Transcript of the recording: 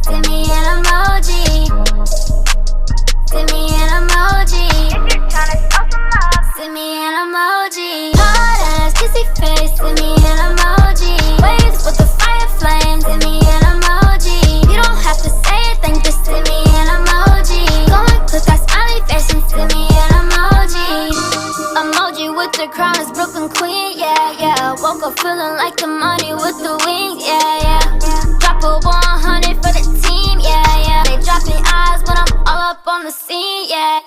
Send me an emoji. Send me an emoji. If you're trying to show some love, send me an emoji. Hot ass, kissy face, send me an emoji. Waves with the fire flames, send me an emoji. You don't have to say a thing, just send me an emoji. Go and click that smiley face and send me an emoji. Emoji with the crown is Brooklyn Queen, yeah, yeah. Woke up feeling like the money with the wings, yeah, yeah. Drop a 100 for the team, yeah, yeah. They dropping eyes when I'm all up on the scene, yeah.